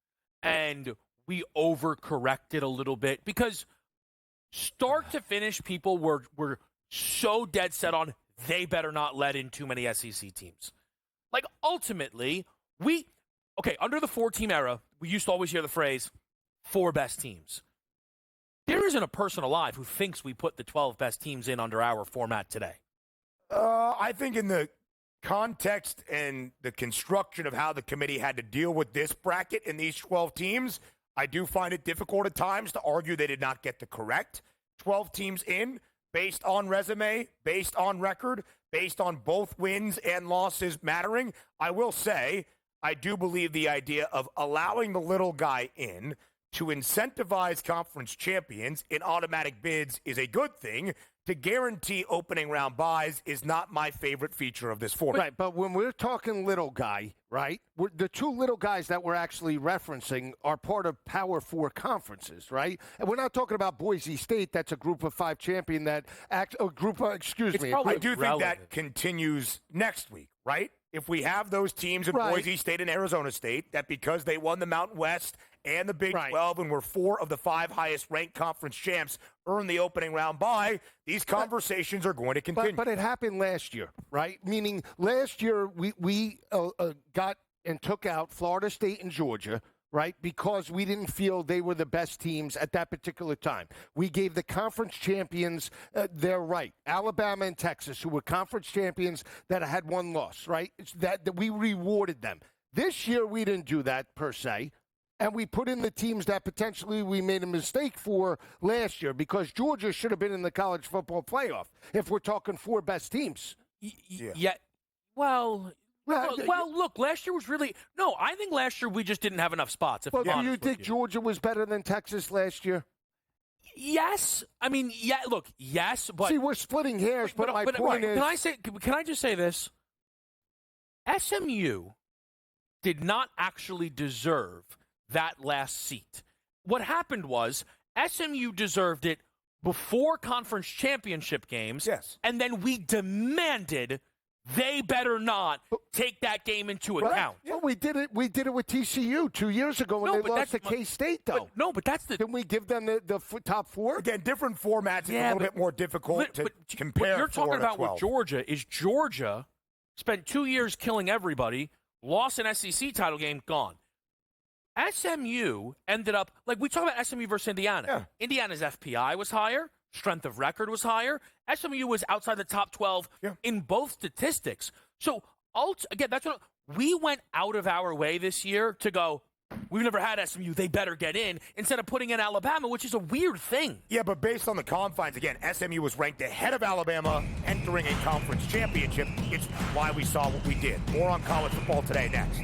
and we overcorrected a little bit? Because start to finish, people were so dead set on they better not let in too many SEC teams. Like, ultimately, under the 4-team era, we used to always hear the phrase, 4 best teams. There isn't a person alive who thinks we put the 12 best teams in under our format today. I think in the context and the construction of how the committee had to deal with this bracket and these 12 teams, I do find it difficult at times to argue they did not get the correct 12 teams in based on resume, based on record, based on both wins and losses mattering. I will say, I do believe the idea of allowing the little guy in to incentivize conference champions in automatic bids is a good thing. To guarantee opening round buys is not my favorite feature of this format. Right, but when we're talking little guy, right, the 2 little guys that we're actually referencing are part of Power 4 conferences, right? And we're not talking about Boise State. That's a group of 5 champion that acts a group of, excuse me. I do think that continues next week, right? If we have those teams in Boise State and Arizona State, that because they won the Mountain West and the Big 12 and were 4 of the 5 highest-ranked conference champs earn the opening round bye, these conversations are going to continue. But it happened last year, right? Meaning last year we got and took out Florida State and Georgia, right, because we didn't feel they were the best teams at that particular time. We gave the conference champions their right. Alabama and Texas, who were conference champions that had 1 loss, right? It's that we rewarded them. This year we didn't do that per se. And we put in the teams that potentially we made a mistake for last year, because Georgia should have been in the college football playoff if we're talking 4 best teams. Well, look, last year was really – no, I think last year we just didn't have enough spots. Do you think Georgia was better than Texas last year? Yes. I mean, yes, but – see, we're splitting hairs, but my point is – Can I just say this? SMU did not actually deserve – that last seat. What happened was SMU deserved it before conference championship games, and then we demanded they better not take that game into account. Well, we did it with TCU 2 years ago when they lost to K-State, though. Didn't we give them the top 4? Again, different formats. It's a little bit more difficult to compare. What you're talking about with Georgia is Georgia spent 2 years killing everybody, lost an SEC title game, gone. SMU ended up, like we talk about SMU versus Indiana. Yeah. Indiana's FPI was higher. Strength of record was higher. SMU was outside the top 12 in both statistics. So, again, that's what we went out of our way this year to go, we've never had SMU, they better get in, instead of putting in Alabama, which is a weird thing. Yeah, but based on the confines, again, SMU was ranked ahead of Alabama entering a conference championship. It's why we saw what we did. More on college football today next.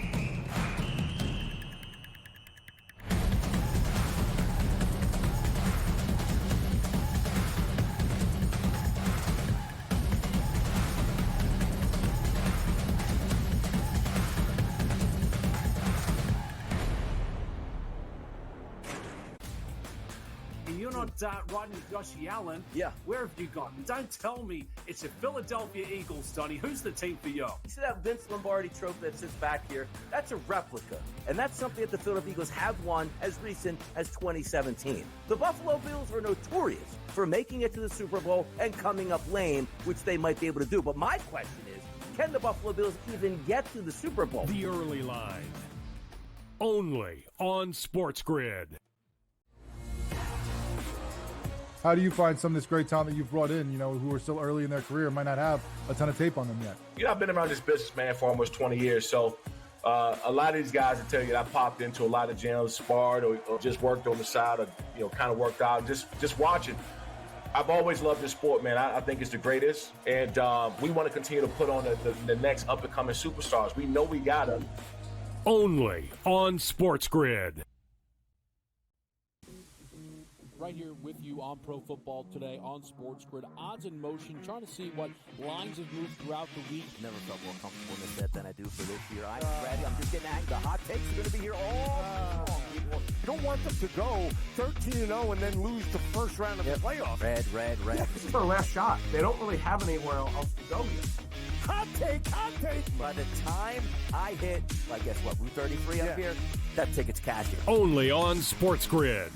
you're not riding with Josh Allen. Yeah. Where have you gone? Don't tell me it's the Philadelphia Eagles, Donnie. Who's the team for you? You see that Vince Lombardi trophy that sits back here? That's a replica. And that's something that the Philadelphia Eagles have won as recent as 2017. The Buffalo Bills are notorious for making it to the Super Bowl and coming up lame, which they might be able to do. But my question is, can the Buffalo Bills even get to the Super Bowl? The Early Line. Only on SportsGrid. How do you find some of this great talent that you've brought in, who are still early in their career, might not have a ton of tape on them yet? I've been around this business, man, for almost 20 years. So a lot of these guys will tell you that I popped into a lot of gyms, sparred or just worked on the side or, kind of worked out, just watching. I've always loved this sport, man. I think it's the greatest. And we want to continue to put on the next up-and-coming superstars. We know we got them. Only on SportsGrid. Right here with you on Pro Football Today on SportsGrid. Odds in motion, trying to see what lines have moved throughout the week. Never felt more comfortable in this bet than I do for this year. I'm ready. I'm just getting angry. The hot takes are going to be here all long. You don't want them to go 13-0 and then lose the first round of the playoffs. Red. Yeah, this is their last shot. They don't really have anywhere else to go yet. Hot take. By the time I hit, I guess what, Route 33 up here, that ticket's cashing. Only on SportsGrid.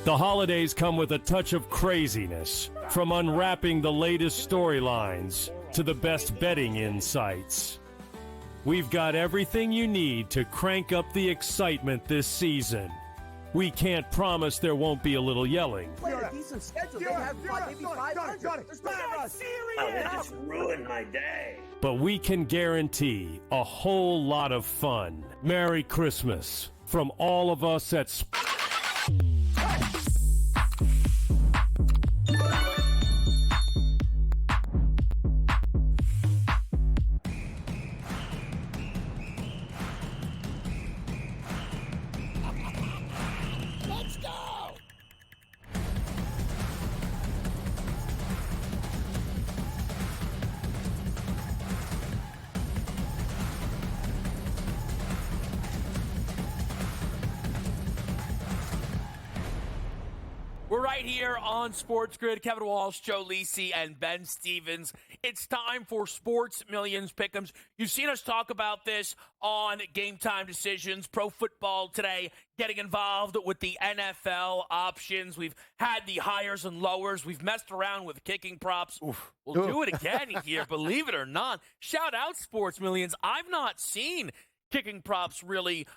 The holidays come with a touch of craziness, from unwrapping the latest storylines to the best betting insights. We've got everything you need to crank up the excitement this season. We can't promise there won't be a little yelling. Play a decent schedule. They have maybe 500. There's no serious. Oh, that just ruined my day. But we can guarantee a whole lot of fun. Merry Christmas from all of us at We're right here on SportsGrid. Kevin Walsh, Joe Lisi, and Ben Stevens. It's time for Sports Millions Pick'ems. You've seen us talk about this on Game Time Decisions, Pro Football Today, getting involved with the NFL options. We've had the higher and lowers. We've messed around with kicking props. We'll do it again here, believe it or not. Shout out Sports Millions. I've not seen kicking props really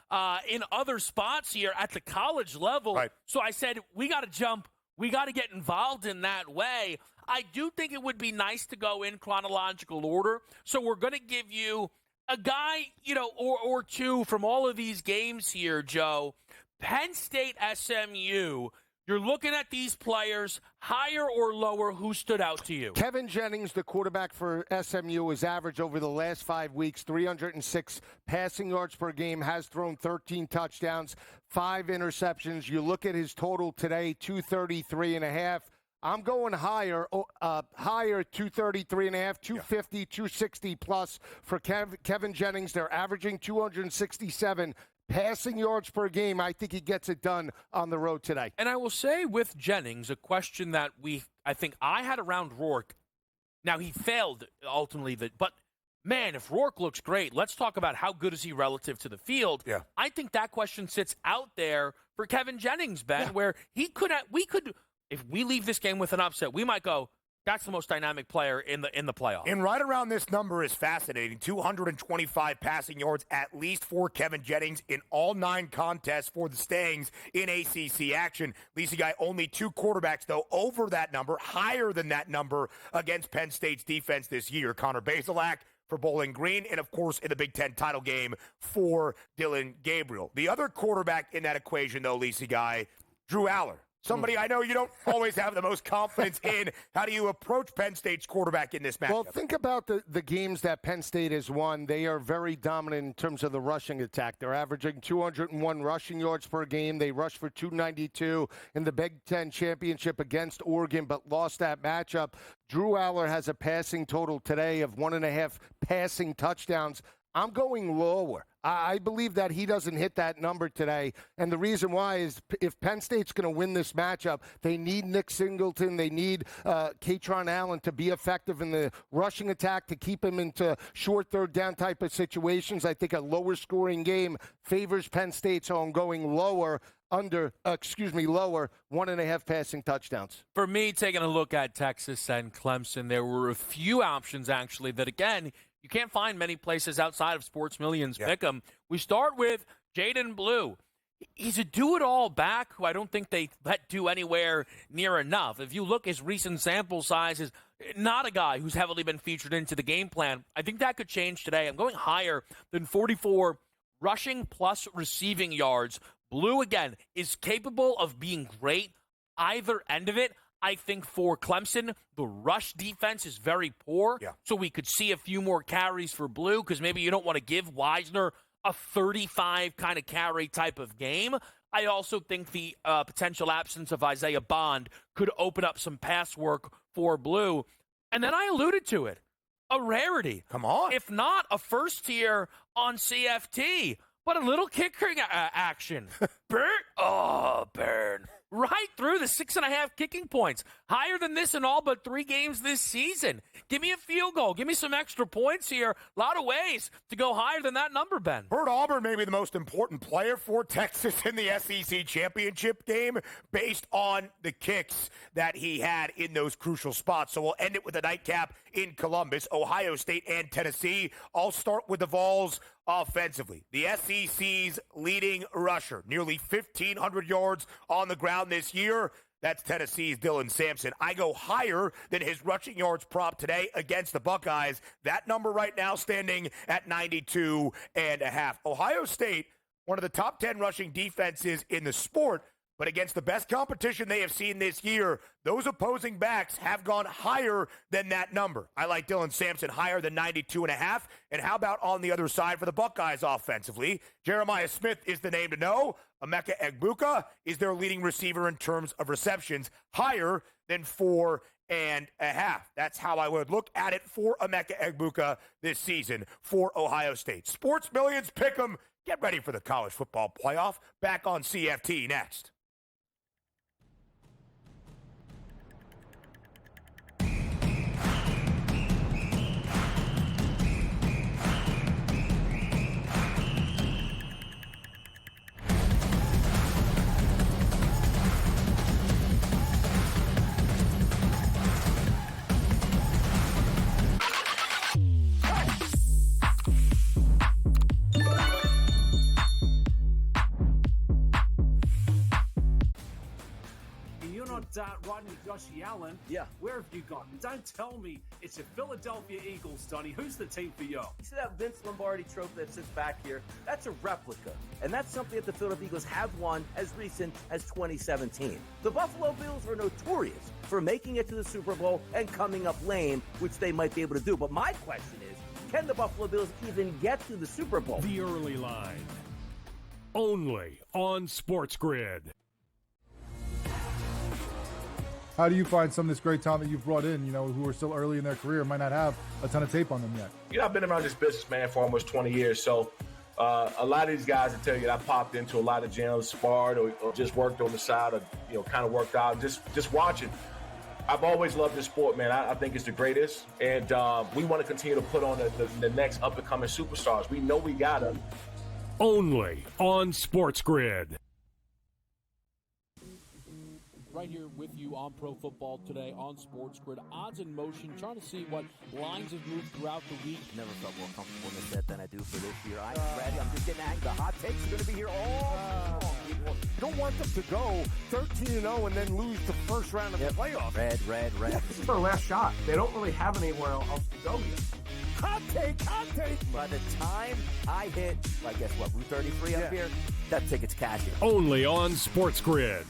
in other spots here at the college level. Right. So I said, we got to jump. We got to get involved in that way. I do think it would be nice to go in chronological order. So we're going to give you a guy, or two from all of these games here, Joe. Penn State, SMU. You're looking at these players, higher or lower, who stood out to you? Kevin Jennings, the quarterback for SMU, has averaged over the last 5 weeks 306 passing yards per game, has thrown 13 touchdowns, 5 interceptions. You look at his total today, 233.5. I'm going higher, 233.5, 250, 260 plus for Kevin Jennings. They're averaging 267 passing yards per game. I think he gets it done on the road today. And I will say with Jennings, a question that I think I had around Rourke. Now, he failed ultimately, but man, if Rourke looks great, let's talk about how good is he relative to the field. Yeah. I think that question sits out there for Kevin Jennings, Ben, where we could, if we leave this game with an upset, we might go, that's the most dynamic player in the playoff. And right around this number is fascinating. 225 passing yards at least for Kevin Jennings in all 9 contests for the Stangs in ACC action. Lisi guy, only 2 quarterbacks, though, over that number, higher than that number against Penn State's defense this year. Connor Bazelak for Bowling Green, and, of course, in the Big Ten title game for Dylan Gabriel. The other quarterback in that equation, though, Lisi guy, Drew Aller. Somebody I know you don't always have the most confidence in. How do you approach Penn State's quarterback in this matchup? Well, think about the games that Penn State has won. They are very dominant in terms of the rushing attack. They're averaging 201 rushing yards per game. They rushed for 292 in the Big Ten championship against Oregon, but lost that matchup. Drew Aller has a passing total today of 1.5 passing touchdowns I'm going lower. I believe that he doesn't hit that number today. And the reason why is if Penn State's going to win this matchup, they need Nick Singleton. They need Katron Allen to be effective in the rushing attack to keep him into short third down type of situations. I think a lower scoring game favors Penn State, so I'm going lower, lower 1.5 passing touchdowns. For me, taking a look at Texas and Clemson, there were a few options, actually, that, again, you can't find many places outside of Sports Millions Pick'em. We start with Jaden Blue. He's a do-it-all back who I don't think they let do anywhere near enough. If you look, his recent sample size is not a guy who's heavily been featured into the game plan. I think that could change today. I'm going higher than 44 rushing plus receiving yards. Blue, again, is capable of being great either end of it. I think for Clemson, the rush defense is very poor, so we could see a few more carries for Blue because maybe you don't want to give Wisner a 35 kind of carry type of game. I also think the potential absence of Isaiah Bond could open up some pass work for Blue. And then I alluded to it, a rarity. Come on. If not a first tier on CFT, but a little kicking action. Burn. Right through the 6.5 kicking points. Higher than this in all but 3 games this season. Give me a field goal. Give me some extra points here. A lot of ways to go higher than that number, Ben. Bert Auburn may be the most important player for Texas in the SEC championship game based on the kicks that he had in those crucial spots. So we'll end it with a nightcap in Columbus. Ohio State and Tennessee. I'll start with the Vols offensively. The SEC's leading rusher, nearly 1,500 yards on the ground this year. That's Tennessee's Dylan Sampson. I go higher than his rushing yards prop today against the Buckeyes. That number right now standing at 92.5. Ohio State, one of the top 10 rushing defenses in the sport, but against the best competition they have seen this year, those opposing backs have gone higher than that number. I like Dylan Sampson higher than 92.5. And how about on the other side for the Buckeyes offensively? Jeremiah Smith is the name to know. Emeka Egbuka is their leading receiver in terms of receptions, higher than 4.5. That's how I would look at it for Emeka Egbuka this season for Ohio State. Sports Millions Pick'em. Get ready for the college football playoff. Back on CFT next. Riding with Josh Allen. Yeah. Where have you gone? Don't tell me it's a Philadelphia Eagles, Donnie. Who's the team for you? You see that Vince Lombardi trophy that sits back here? That's a replica. And that's something that the Philadelphia Eagles have won as recent as 2017. The Buffalo Bills are notorious for making it to the Super Bowl and coming up lame, which they might be able to do. But my question is, can the Buffalo Bills even get to the Super Bowl? The early line. Only on SportsGrid. How do you find some of this great talent that you've brought in, who are still early in their career, might not have a ton of tape on them yet? I've been around this business, man, for almost 20 years. So a lot of these guys will tell you that I popped into a lot of gyms, sparred or just worked on the side or, kind of worked out, just watching. I've always loved this sport, man. I think it's the greatest. And we want to continue to put on the next up-and-coming superstars. We know we got them. Only on SportsGrid. Right here with you on Pro Football Today on SportsGrid. Odds in motion, trying to see what lines have moved throughout the week. Never felt more comfortable in this bet than I do for this year. I'm ready. I'm just getting angry. The hot takes are going to be here all long. You don't want them to go 13-0 and then lose the first round of the playoffs. Red. Yeah, this is their last shot. They don't really have anywhere else to go yet. Hot take. By the time I hit, I guess what, Route 33 up here, that ticket's cashing. Only on SportsGrid.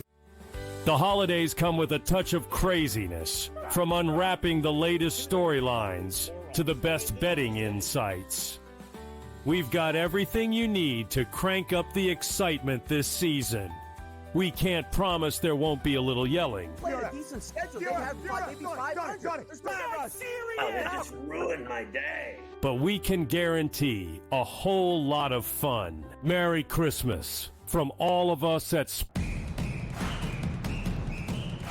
The holidays come with a touch of craziness, from unwrapping the latest storylines to the best betting insights. We've got everything you need to crank up the excitement this season. We can't promise there won't be a little yelling. Play a decent schedule. They have maybe 500. Oh, that just ruined my day. But we can guarantee a whole lot of fun. Merry Christmas from all of us at